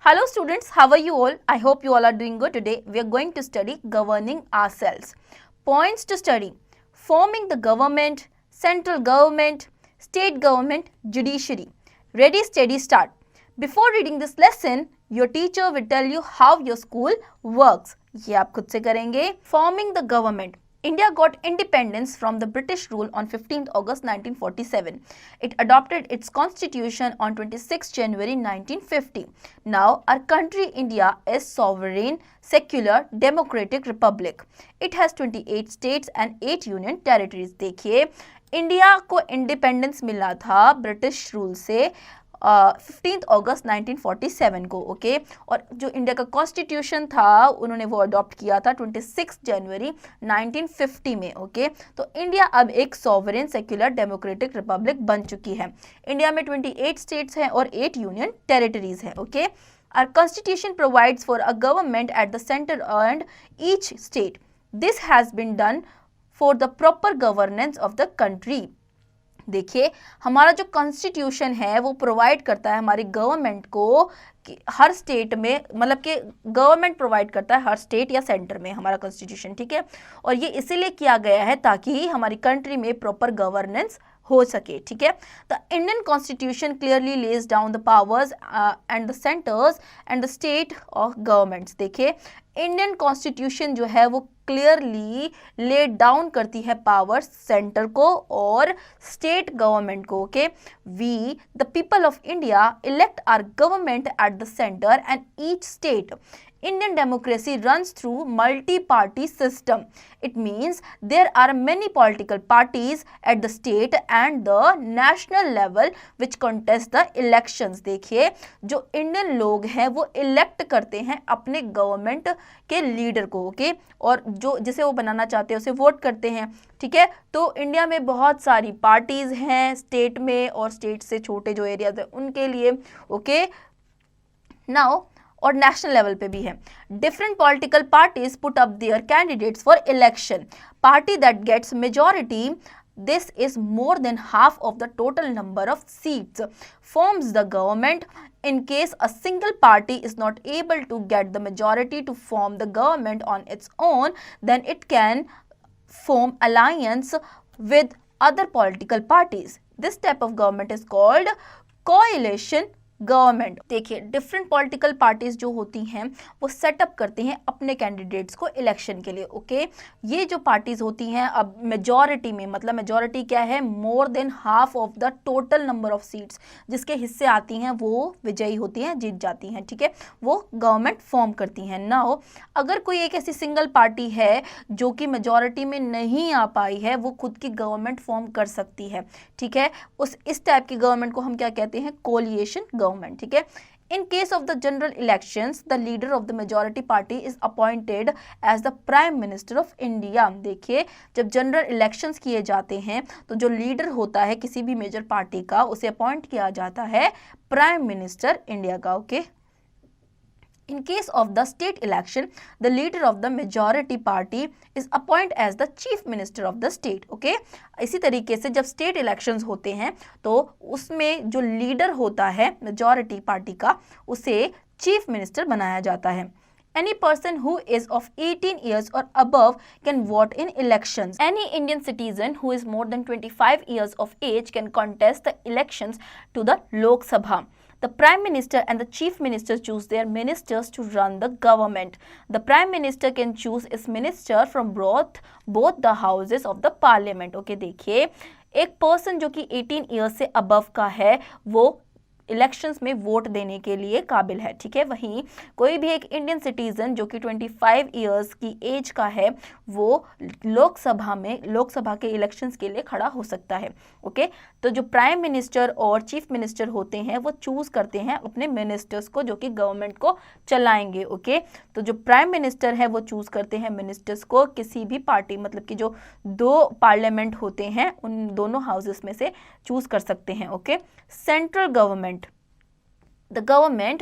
Hello students, how are you all? I hope you all are doing good. Today we are going to study governing ourselves. Points to study: forming the government, central government, state government, judiciary. Ready, steady, start. Before reading this lesson, your teacher will tell you how your school works. ये आप खुद से करेंगे. Forming the government. India got independence from the British rule on 15th August 1947. It adopted its constitution on 26th January 1950. Now, our country India is sovereign, secular, democratic republic. It has 28 states and 8 union territories. देखिए, India को independence मिला था British rule से 15 अगस्त 1947 को. Okay, और जो India का constitution था उन्होंने वो अडॉप्ट किया था 26 जनवरी 1950 में. ओके, तो इंडिया अब एक सॉवरेन सेक्युलर डेमोक्रेटिक रिपब्लिक बन चुकी है. इंडिया में 28 स्टेट्स हैं और 8 यूनियन टेरिटरीज हैं. Okay, our constitution provides for a government at the center and each state. This has been done for the proper governance of the country. देखिए, हमारा जो कॉन्स्टिट्यूशन है वो प्रोवाइड करता है हमारी गवर्नमेंट को कि हर स्टेट में, मतलब कि गवर्नमेंट प्रोवाइड करता है हर स्टेट या सेंटर में हमारा कॉन्स्टिट्यूशन. ठीक है, और ये इसीलिए किया गया है ताकि हमारी कंट्री में प्रॉपर गवर्नेंस हो सके. ठीक है, the Indian constitution clearly lays down the powers and the centres and the state of governments. देखिए, इंडियन कॉन्स्टिट्यूशन जो है वो क्लियरली ले डाउन करती है पावर्स सेंटर को और स्टेट गवर्नमेंट को. Okay, we the people of India elect our government at the center and each state. Indian democracy runs through multi-party system. It means there are many political parties at the state and the national level which contest the elections. देखिए, जो Indian लोग हैं वो elect करते हैं अपने government के leader को. ओके, और जो जिसे वो बनाना चाहते हैं उसे वोट करते हैं. ठीक है, तो इंडिया में बहुत सारी पार्टीज हैं स्टेट में और स्टेट से छोटे जो एरियाज हैं उनके लिए. ओके, नाउ और नेशनल लेवल पे भी है. Different political parties put up their candidates for election. Party that gets majority, this is more than half of the total number of seats, forms the government. In case a single party is not able to get the majority to form the government on its own, then it can form alliance with other political parties. This type of government is called coalition government. देखिए, different political parties जो होती हैं वो setup करते हैं अपने candidates को election के लिए. ओके, ये जो पार्टीज होती हैं अब मेजॉरिटी में, मतलब मेजॉरिटी क्या है, more than half of the total number of seats जिसके हिस्से आती हैं वो विजयी होती हैं, जीत जाती हैं. ठीक है, वो गवर्नमेंट फॉर्म करती हैं. नाउ अगर कोई एक ऐसी सिंगल पार्टी है जो कि मेजॉरिटी में नहीं आ पाई है, वो खुद की गवर्नमेंट फॉर्म कर सकती है. ठीक है, इस टाइप की गवर्नमेंट को हम क्या कहते हैं, कोलिएशन गवर्नमेंट. ठीक है, in case of the general elections, the leader of the majority party is appointed as the prime minister of India. देखिए, जब जनरल इलेक्शंस किए जाते हैं तो जो लीडर होता है किसी भी मेजर पार्टी का उसे अपॉइंट किया जाता है प्राइम मिनिस्टर इंडिया का. Okay, in case of the state election, the leader of the majority party is appointed as the chief minister of the state. Okay, इसी तरीके से जब स्टेट इलेक्शंस होते हैं तो उसमें जो लीडर होता है मेजॉरिटी पार्टी का उसे चीफ मिनिस्टर बनाया जाता है. Any person who is of 18 years or above can vote in elections. Any Indian citizen who is more than 25 years of age can contest the elections to the Lok Sabha. The Prime Minister and the Chief Minister choose their ministers to run the government. The Prime Minister can choose his minister from both the houses of the Parliament. Okay, देखिए, एक person जो कि 18 years से above का है वो elections में vote देने के लिए काबिल है. ठीक है, वहीं कोई भी एक इंडियन सिटीजन जो कि 25 इयर्स की एज का है वो लोकसभा के इलेक्शंस के लिए खड़ा हो सकता है. ओके, तो जो प्राइम मिनिस्टर और चीफ मिनिस्टर होते हैं वो चूज करते हैं अपने मिनिस्टर्स को जो कि गवर्नमेंट को चलाएंगे. ओके, तो जो प्राइम मिनिस्टर है वो चूज करते हैं मिनिस्टर्स को किसी भी पार्टी, मतलब कि जो दो पार्लियामेंट होते हैं उन दोनों हाउसेस में से चूज कर सकते हैं. Okay, central government. The government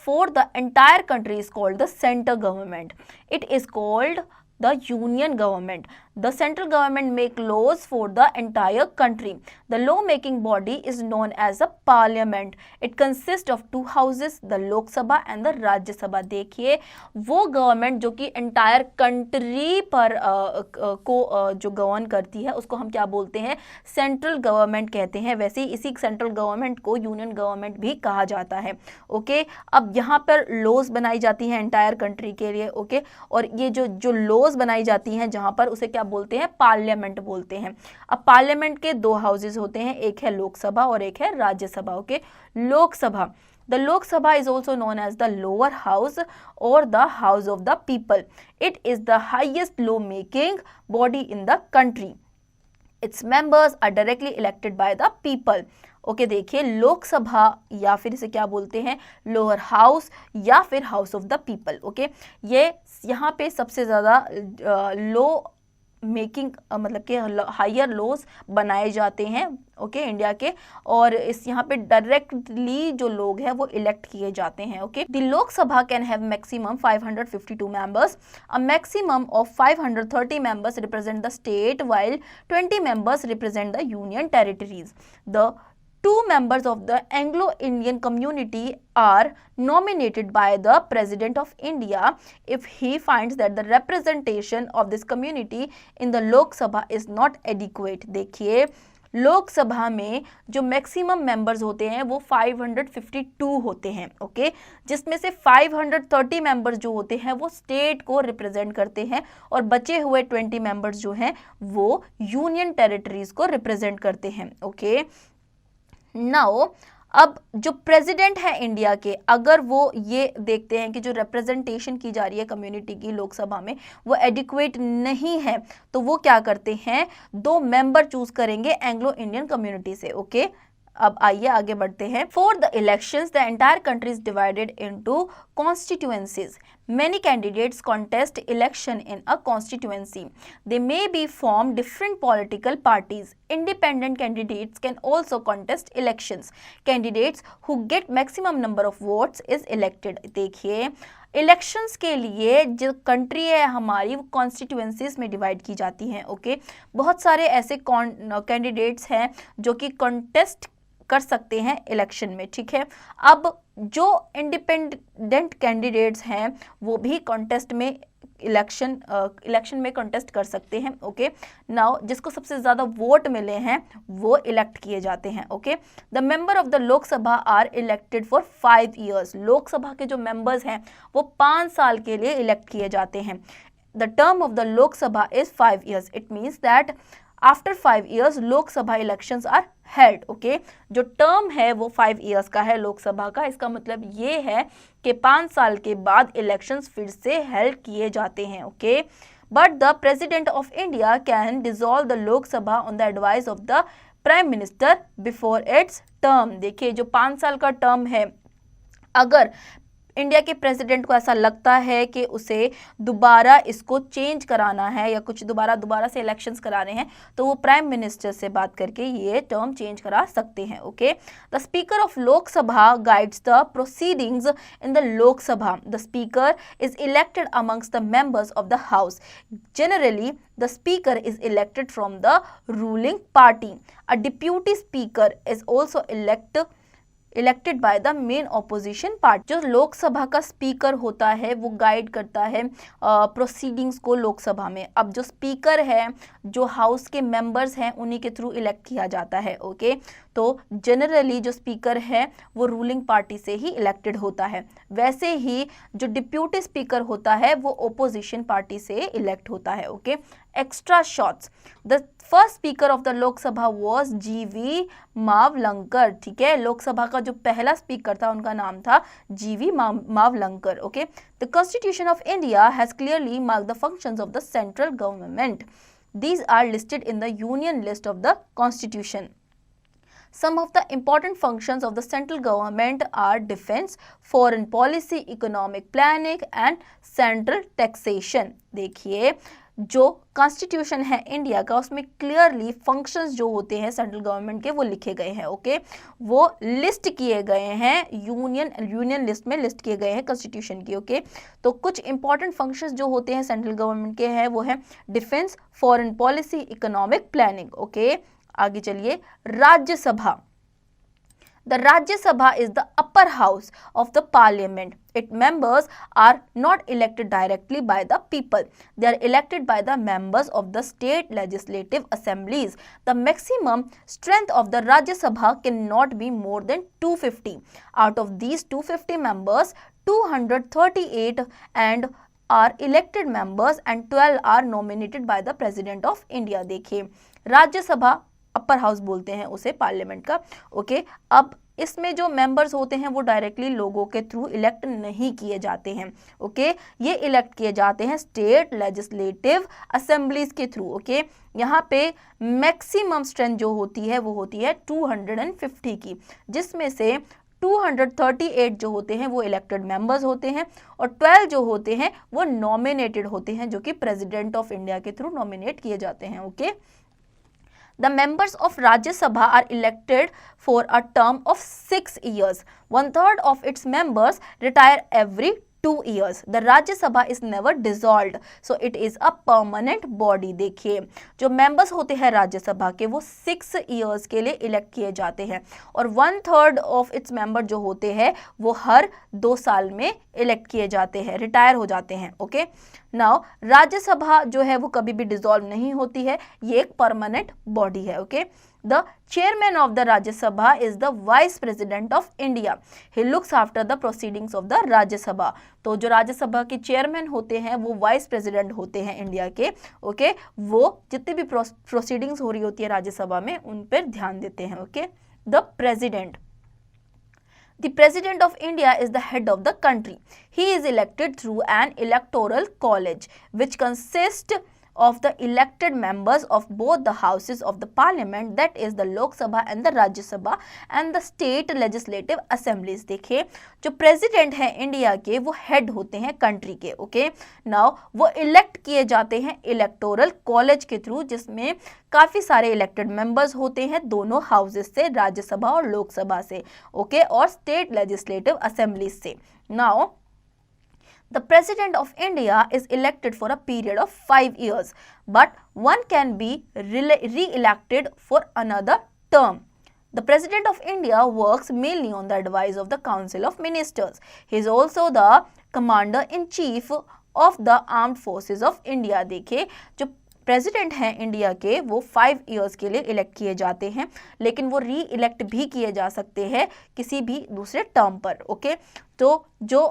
for the entire country is called the center government. It is called the union government. The central government make laws for the entire country. The law making body is known as a parliament. It consists of two houses, the Lok Sabha and the Rajya Sabha. देखिए वो government जो कि entire country पर जो govern करती है उसको हम क्या बोलते हैं, सेंट्रल गवर्नमेंट कहते हैं। वैसे ही इसी सेंट्रल गवर्नमेंट को यूनियन गवर्नमेंट भी कहा जाता है। ओके, अब यहाँ पर लॉज बनाई जाती हैं एंटायर कंट्री के लिए। ओके, और ये जो लॉज बनाई जाती हैं जहाँ पर, उसे क्या बोलते हैं, पार्लियामेंट बोलते हैं। अब पार्लियामेंट के दो हाउसेज होते हैं, एक है लोकसभा और एक है Rajya Sabha. Okay, Lok Sabha, the Lok Sabha is also known as the lower house or the house of the people. It is the highest law making body in the country. Its members are directly elected by the people. Okay, देखिए लोकसभा या फिर इसे क्या बोलते हैं, lower house या फिर house of the people. Okay, ये यहाँ पे सबसे ज़्यादा लो मेकिंग मतलब कि हायर लॉज बनाए जाते हैं। ओके, इंडिया के, और इस यहाँ पे डायरेक्टली जो लोग हैं वो इलेक्ट किए जाते हैं। Okay, the Lok Sabha can have maximum 552 members. A maximum of 530 members represent the state while 20 members represent the union territories. The two members of the Anglo-Indian community are nominated by the President of India if he finds that the representation of this community in the Lok Sabha is not adequate. देखिए लोकसभा में जो maximum members होते हैं वो 552 होते हैं। Okay, जिसमें से 530 मेंबर्स जो होते हैं वो स्टेट को रिप्रेजेंट करते हैं और बचे हुए 20 मेंबर्स जो हैं वो यूनियन टेरिटरीज को रिप्रेजेंट करते हैं। ओके, नाउ अब जो प्रेसिडेंट है इंडिया के, अगर वो ये देखते हैं कि जो रिप्रेजेंटेशन की जा रही है कम्युनिटी की लोकसभा में वो एडिक्वेट नहीं है, तो वो क्या करते हैं, दो मेंबर चूज करेंगे एंग्लो इंडियन कम्युनिटी से। ओके, अब आइए आगे बढ़ते हैं। For the elections the entire country is divided into constituencies. Many candidates contest election in a constituency. They may be from different political parties. Independent candidates can also contest elections. Candidates who get maximum number of votes is elected. देखिए elections के लिए जो country है हमारी वो constituencies में divide की जाती हैं। ओके, बहुत सारे ऐसे कैंडिडेट्स हैं जो कि कॉन्टेस्ट कर सकते हैं इलेक्शन में। ठीक है, अब जो इंडिपेंडेंट कैंडिडेट्स हैं वो भी कॉन्टेस्ट में इलेक्शन में कॉन्टेस्ट कर सकते हैं। ओके, नाउ जिसको सबसे ज़्यादा वोट मिले हैं वो इलेक्ट किए जाते हैं। Okay, the member of the Lok Sabha are elected for 5 years। Lok Sabha के जो मेंबर्स हैं वो 5 साल के लिए इलेक्ट किए जाते हैं। The term of the Lok Sabha is 5 years। It means that after 5 years Lok Sabha elections are held. Okay, जो टर्म है वो 5 years का है लोकसभा का। इसका मतलब ये है कि 5 साल के बाद इलेक्शंस फिर से हेल्ड किए जाते हैं। Okay, but the president of India can dissolve the Lok Sabha on the advice of the prime minister before it's term. देखिए जो 5 साल का टर्म है, अगर इंडिया के प्रेसिडेंट को ऐसा लगता है कि उसे दोबारा इसको चेंज कराना है या कुछ दोबारा से इलेक्शंस कराने हैं, तो वो प्राइम मिनिस्टर से बात करके ये टर्म चेंज करा सकते हैं। Okay, the speaker of Lok Sabha guides the proceedings in the Lok Sabha. The speaker is elected amongst the members of the house. Generally the speaker is elected from the ruling party. A deputy speaker is also elected by the main opposition party. जो लोकसभा का speaker होता है वो guide करता है proceedings को लोकसभा में। अब जो स्पीकर है जो हाउस के मेंबर्स हैं उन्हीं के थ्रू इलेक्ट किया जाता है। ओके, तो जनरली जो स्पीकर है वो रूलिंग पार्टी से ही इलेक्टेड होता है। वैसे ही जो डिप्यूटी स्पीकर होता है वो ओपोजिशन पार्टी से इलेक्ट होता है। Okay, extra shots. The first speaker of the Lok Sabha was जीवी मावलंकर। ठीक है, लोकसभा का जो पहला स्पीकर था उनका नाम था जीवी Mavalankar. Okay, the constitution of India has clearly mark the functions of the central government. These are listed in the Union list of the Constitution. Some of the important functions of the central government are defense, foreign policy, economic planning and central taxation. देखिए जो constitution है India का उसमें clearly functions जो होते हैं central government के वो लिखे गए हैं, ओके, वो लिस्ट किए गए हैं, यूनियन लिस्ट में लिस्ट किए गए हैं कॉन्स्टिट्यूशन की, ओके। तो कुछ इंपॉर्टेंट फंक्शंस जो होते हैं सेंट्रल गवर्नमेंट के हैं वो है defence, foreign policy, economic planning, okay. आगे चलिए, Rajya Sabha. The Rajya Sabha is the upper house of the parliament. Its members are not elected directly by the people. They are elected by the members of the state legislative assemblies. The maximum strength of the Rajya Sabha cannot be more than 250. Out of these 250 members, 238 and are elected members and 12 are nominated by the President of India. देखिए, राज्य सभा upper house बोलते हैं उसे parliament का, okay. अब इसमें जो मेंबर्स होते हैं वो डायरेक्टली लोगों के थ्रू इलेक्ट नहीं किए जाते हैं, ओके। ये इलेक्ट किए जाते हैं स्टेट लेजिस्लेटिव असेंबलीज के थ्रू, ओके। यहाँ पे मैक्सिमम स्ट्रेंथ जो होती है वो होती है 250 की, जिसमें से 238 जो होते हैं वो इलेक्टेड मेंबर्स होते हैं और 12 जो होते हैं वो नॉमिनेटेड होते हैं, जो कि प्रेसिडेंट ऑफ इंडिया के थ्रू नॉमिनेट किए जाते हैं, okay. The members of Rajya Sabha are elected for a term of 6 years. 1/3 of its members retire every 2 years. The Rajya Sabha is never dissolved, so it is a permanent body. देखिए, जो members होते हैं राज्य सभा के वो 6 years के लिए इलेक्ट किए जाते हैं और 1/3 of its member जो होते हैं वो हर 2 साल में इलेक्ट किए जाते हैं, रिटायर हो जाते हैं, ओके। नाउ राज्यसभा जो है वो कभी भी डिसॉल्व नहीं होती है, ये एक परमानेंट बॉडी है, okay. The chairman of the Rajya Sabha is the vice president of India. He looks after the proceedings of the Rajya Sabha. तो जो राज्यसभा के चेयरमैन होते हैं वो वाइस प्रेसिडेंट होते हैं इंडिया के, ओके। वो जितनी भी प्रोसीडिंग्स हो रही होती है राज्यसभा में उन पर ध्यान देते हैं, okay. The president, the President of India is the head of the country. He is elected through an electoral college which consists of the elected members of both the houses of the parliament, that is the Lok Sabha and the Rajya Sabha and the state legislative assemblies. देखिए, जो president हैं India के वो head होते हैं country के, okay. Now वो elect किए जाते हैं इलेक्टोरल कॉलेज के थ्रू, जिसमें काफ़ी सारे इलेक्टेड मेंबर्स होते हैं दोनों हाउसेस से, राज्यसभा और लोकसभा से, ओके, और स्टेट लेजिस्लेटिव असेंबलीज से। Now the President of India is elected for a period of 5 years, but one can be re-elected for another term. The President of India works mainly on the advice of the Council of Ministers. He is also the Commander-in-Chief of the Armed Forces of India. देखिए, जो president हैं India के वो 5 years के लिए elect किए जाते हैं, लेकिन वो री इलेक्ट भी किए जा सकते हैं किसी भी दूसरे टर्म पर, ओके। तो जो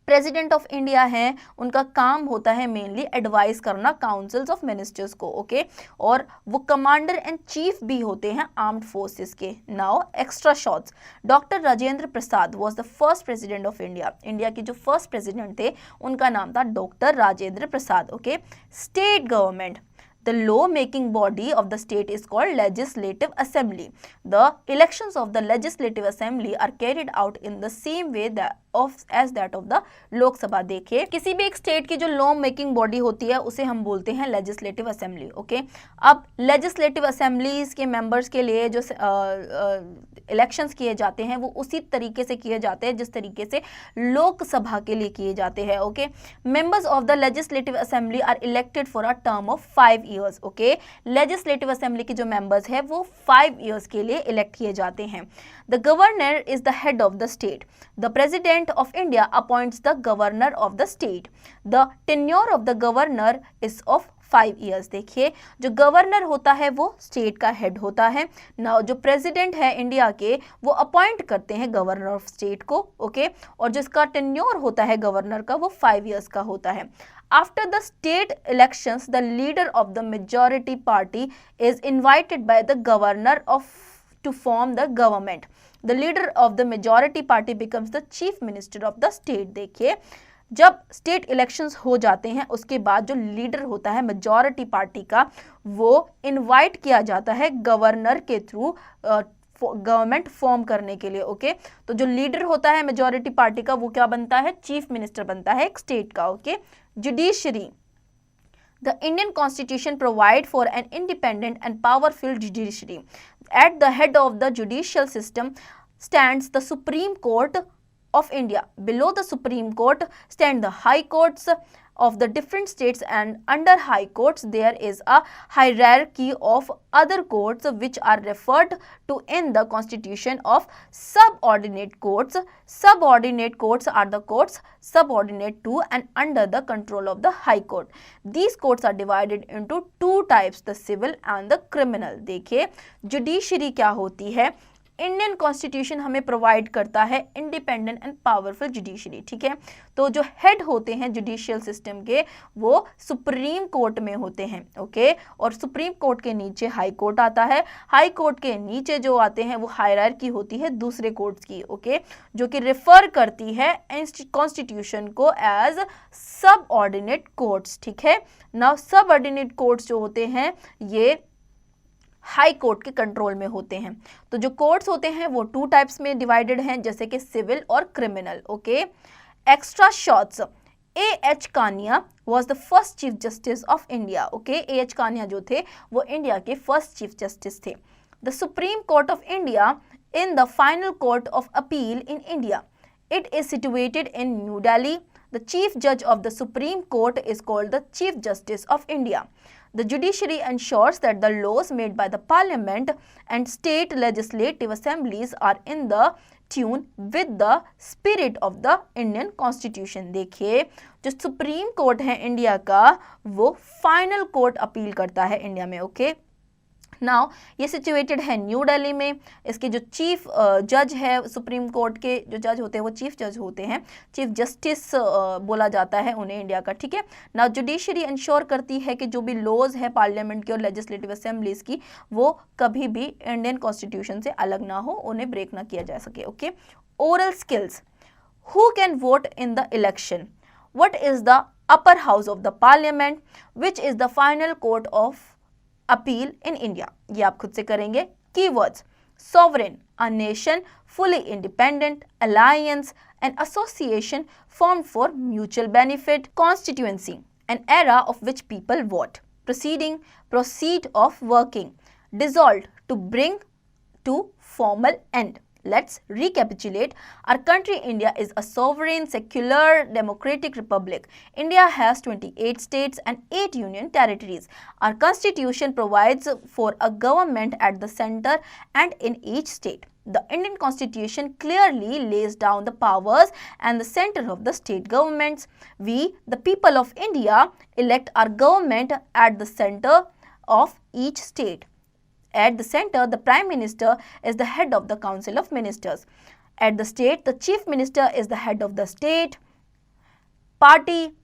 प्रेसिडेंट ऑफ इंडिया हैं उनका काम होता है मेनली एडवाइस करना काउंसिल्स ऑफ मिनिस्टर्स को, ओके, और वो कमांडर एंड चीफ भी होते हैं आर्म्ड फोर्सेस के। Now extra shots, doctor Rajendra Prasad was the first president of India. India के जो फर्स्ट प्रेसिडेंट थे उनका नाम था doctor Rajendra Prasad, okay. State government, the law making body of the state is called legislative assembly. The elections of the legislative assembly are carried out in the same way as that of the Lok Sabha. देखिए, किसी भी एक state की जो law making body होती है उसे हम बोलते हैं लेजिस्लेटिव असेंबली, ओके। अब लेजिस्लेटिव असेंबलीज के मेंबर्स के लिए जो इलेक्शंस किए जाते हैं वो उसी तरीके से किए जाते हैं जिस तरीके से लोकसभा के लिए किए जाते हैं, okay. Members of the legislative assembly are elected for a term of 5 years, okay. Legislative assembly के जो मेंबर्स हैं वो 5 years के लिए इलेक्ट किए जाते हैं। The governor is the head of the state. The president of India appoints the governor of the state. The tenure of the governor is of 5 years. देखिए, जो गवर्नर होता है वो स्टेट का हेड होता है। नाउ जो प्रेसिडेंट है इंडिया के वो अपॉइंट करते हैं गवर्नर ऑफ स्टेट को, ओके, और जिसका टेन्योर होता है गवर्नर का वो 5 years का होता है। After the state elections, the leader of the majority party is invited by the governor to form the government. The leader of the majority party becomes the chief minister of the state. देखिए, जब state elections हो जाते हैं उसके बाद जो leader होता है मेजॉरिटी पार्टी का वो इनवाइट किया जाता है गवर्नर के थ्रू गवर्नमेंट फॉर्म करने के लिए, ओके। तो जो लीडर होता है मेजॉरिटी पार्टी का वो क्या बनता है, चीफ मिनिस्टर बनता है एक स्टेट का, okay. Judiciary, The Indian Constitution provides for an independent and powerful judiciary. At the head of the judicial system stands the Supreme Court of India. Below the Supreme Court stand the high courts of the different states, and under high courts there is a hierarchy of other courts which are referred to in the constitution of subordinate courts. Subordinate courts are the courts subordinate to and under the control of the high court. These courts are divided into two types, the civil and the criminal. देखिए judiciary क्या होती है, Indian constitution हमें provide करता है independent and powerful judiciary, ठीक है। तो जो हेड होते हैं जुडिशियल सिस्टम के वो सुप्रीम कोर्ट में होते हैं, ओके। और सुप्रीम कोर्ट के नीचे हाई कोर्ट आता है, हाई कोर्ट के नीचे जो आते हैं वो हायरार्की होती है दूसरे कोर्ट्स की, ओके, जो कि रेफर करती है कॉन्स्टिट्यूशन को एज सब ऑर्डिनेट कोर्ट्स, ठीक है। नाउ सब ऑर्डिनेट कोर्ट्स जो होते हैं ये हाई कोर्ट के कंट्रोल में होते हैं। तो जो कोर्ट्स होते हैं वो टू टाइप्स में डिवाइडेड हैं, जैसे कि सिविल और criminal, okay. Extra shorts, A.H. Kania was the first chief justice of India, okay. A.H. Kania जो थे वो इंडिया के फर्स्ट चीफ जस्टिस थे। The supreme court of India in the final court of appeal in India, it is situated in New Delhi. The chief judge of the Supreme Court is called the Chief Justice of India. The judiciary ensures that the laws made by the Parliament and state legislative assemblies are in the tune with the spirit of the Indian Constitution. देखिए जो supreme court है India का वो final court appeal करता है India में, okay. Now ये situated है न्यू दिल्ली में। इसके जो चीफ जज है सुप्रीम कोर्ट के जो जज होते हैं वो चीफ जज होते हैं, चीफ जस्टिस बोला जाता है उन्हें इंडिया का, ठीक है। नाउ जुडिशरी इंश्योर करती है कि जो भी लॉज है पार्लियामेंट की और लेजिस्लेटिव असेंबलीज की वो कभी भी इंडियन कॉन्स्टिट्यूशन से अलग ना हो, उन्हें ब्रेक ना किया जा सके, okay. Oral skills, who can vote in the election, what is the upper house of the parliament, which is the final court of appeal in India, ये आप खुद से करेंगे। Keywords, sovereign, a nation fully independent, alliance, an association formed for mutual benefit. Constituency, an era of which people vote. Proceeding, proceed of working. Dissolved, to bring to formal end. Let's recapitulate. Our country India is a sovereign, secular, democratic republic. India has 28 states and 8 union territories. Our constitution provides for a government at the center and in each state. The Indian constitution clearly lays down the powers and the center of the state governments. We, the people of India, elect our government at the center of each state. At the center, the Prime Minister is the head of the Council of Ministers. At the state, the Chief Minister is the head of the state. Party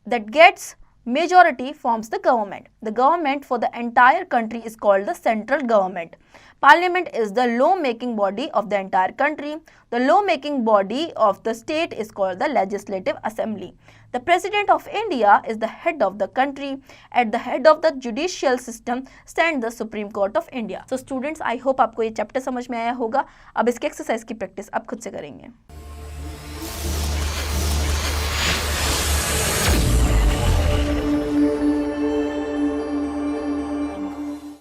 that gets majority forms the government. The government for the entire country is called the central government. Parliament is the law-making body of the entire country. The law-making body of the state is called the Legislative Assembly. The President of India is the head of the country. At the head of the judicial system stands the Supreme Court of India. So students, I hope आपको ये chapter समझ में आया होगा। अब इसके exercise की practice आप खुद से करेंगे।